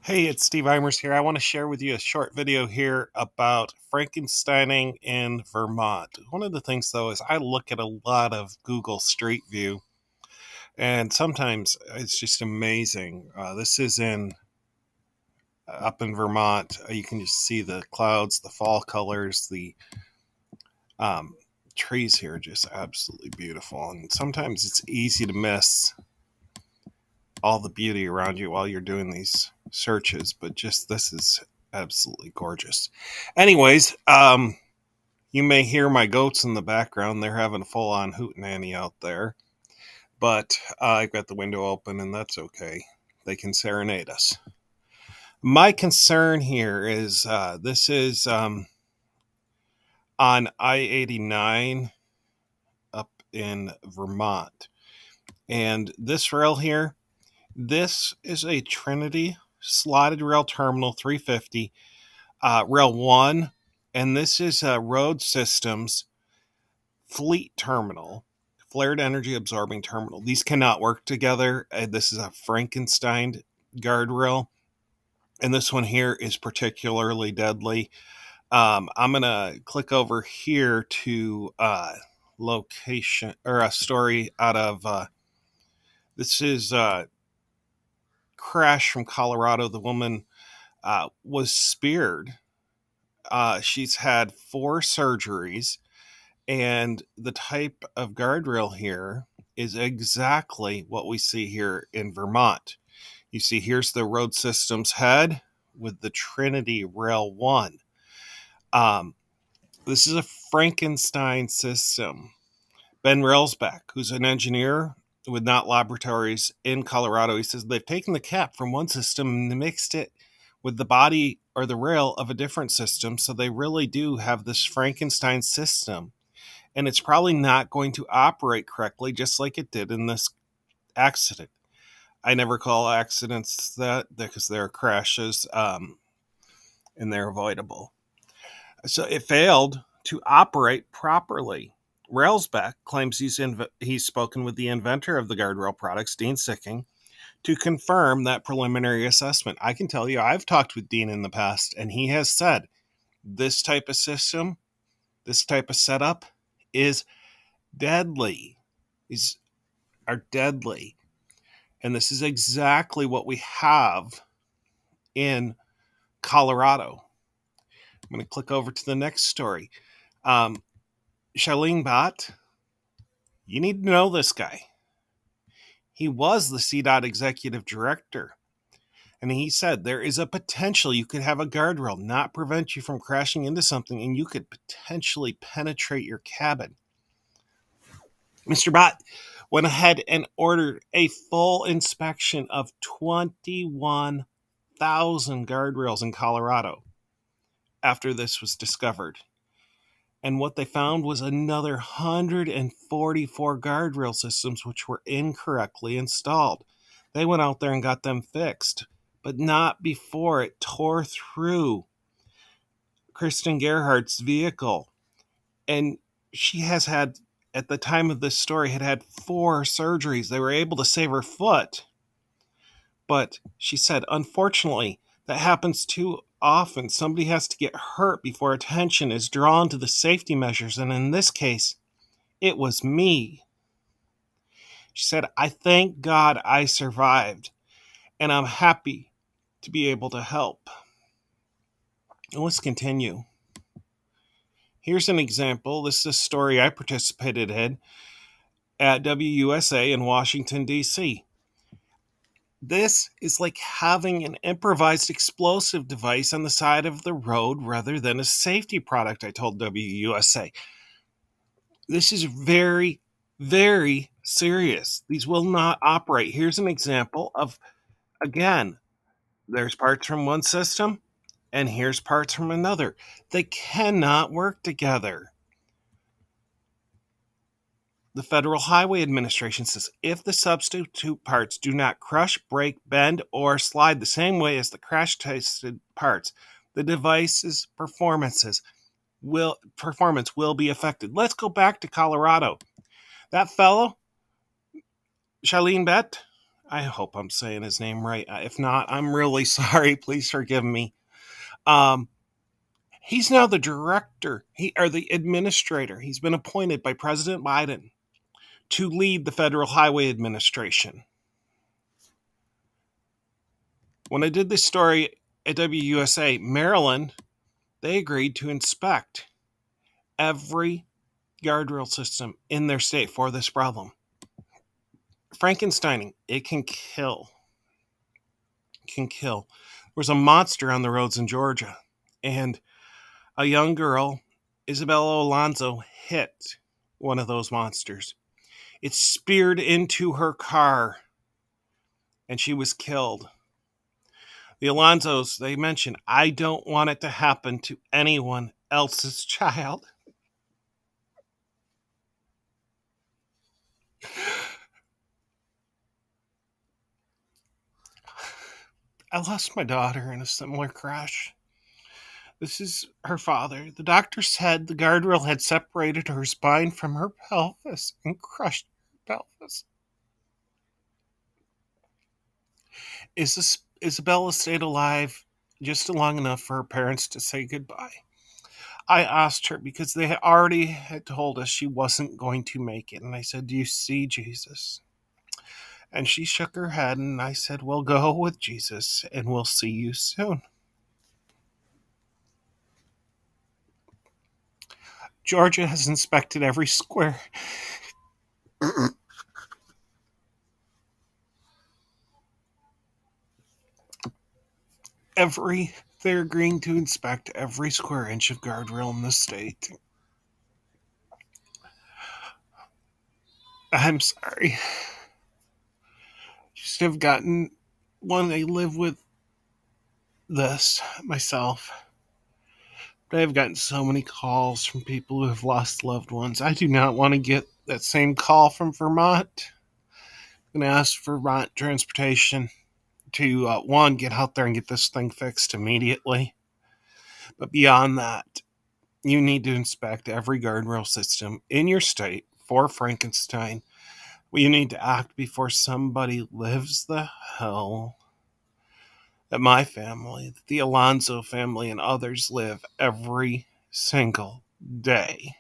Hey, it's Steve Eimers here. I want to share with you a short video here about Frankensteining in Vermont. One of the things, though, is I look at a lot of Google Street View, and sometimes it's just amazing. This is up in Vermont. You can just see the clouds, the fall colors, the trees here are just absolutely beautiful. And sometimes it's easy to miss all the beauty around you while you're doing these searches, but just this is absolutely gorgeous. Anyways, you may hear my goats in the background. They're having a full-on hootenanny out there, but I've got the window open, and that's okay. They can serenade us. My concern here is this is on I-89 up in Vermont, and this rail here, this is a Trinity slotted rail terminal 350, rail 1, and this is a Road Systems fleet terminal, flared energy absorbing terminal. These cannot work together. This is a Frankensteined Guardrail, and this one here is particularly deadly. I'm going to click over here to location, or a story out of, this is crash from Colorado. The woman was speared. She's had 4 surgeries, and the type of guardrail here is exactly what we see here in Vermont. You see, here's the Road Systems head with the Trinity Rail 1. This is a Frankenstein system. Ben Railsback, who's an engineer with Knott Laboratories in Colorado, he says they've taken the cap from one system and mixed it with the body or the rail of a different system, so they really do have this Frankenstein system, and it's probably not going to operate correctly, just like it did in this accident. I never call accidents that because they're crashes, and they're avoidable. So it failed to operate properly. Railsback claims he's spoken with the inventor of the guardrail products, Dean Sicking, to confirm that preliminary assessment. I can tell you, I've talked with Dean in the past, and he has said this type of system, this type of setup is deadly. These are deadly. And this is exactly what we have in Colorado. I'm going to click over to the next story. Shailene Bhatt, you need to know this guy. He was the CDOT executive director. And he said there is a potential you could have a guardrail not prevent you from crashing into something, and you could potentially penetrate your cabin. Mr. Bhatt went ahead and ordered a full inspection of 21,000 guardrails in Colorado after this was discovered. And what they found was another 144 guardrail systems which were incorrectly installed. They went out there and got them fixed, but not before it tore through Kristen Gerhardt's vehicle. And she has had, at the time of this story, had 4 surgeries. They were able to save her foot. But she said, unfortunately, that happens too often. Somebody has to get hurt before attention is drawn to the safety measures, and in this case, it was me. She said, I thank God I survived, and I'm happy to be able to help. And let's continue. Here's an example. This is a story I participated in at WUSA in Washington, D.C. This is like having an improvised explosive device on the side of the road rather than a safety product, I told WUSA. This is very, very serious. These will not operate. Here's an example of, again, there's parts from one system, and here's parts from another. They cannot work together. The Federal Highway Administration says if the substitute parts do not crush, break, bend, or slide the same way as the crash-tested parts, the device's performance will be affected. Let's go back to Colorado. That fellow, Shailene Bhatt, I hope I'm saying his name right. If not, I'm really sorry. Please forgive me. Um, he's now the director, or the administrator. He's been appointed by President Biden to lead the Federal Highway Administration. When I did this story at WUSA, Maryland, they agreed to inspect every guardrail system in their state for this problem. Frankensteining, it can kill. It can kill. There's a monster on the roads in Georgia, and a young girl, Isabella Alonzo, hit one of those monsters. It speared into her car, and she was killed. The Alonzos, they mentioned, I don't want it to happen to anyone else's child. I lost my daughter in a similar crash. This is her father. The doctor said the guardrail had separated her spine from her pelvis and crushed her pelvis. Isabella stayed alive just long enough for her parents to say goodbye. I asked her because they had already told us she wasn't going to make it. And I said, do you see Jesus? And she shook her head, and I said, well, go with Jesus, and we'll see you soon. Georgia has inspected every square. They're agreeing to inspect every square inch of guardrail in the state. I'm sorry. Just have gotten one. I live with this myself. But I've gotten so many calls from people who have lost loved ones. I do not want to get that same call from Vermont. I'm going to ask Vermont Transportation to, one, get out there and get this thing fixed immediately. But beyond that, you need to inspect every guardrail system in your state for Frankenstein. You need to act before somebody lives the hell that my family, the Alonzo family, and others live every single day.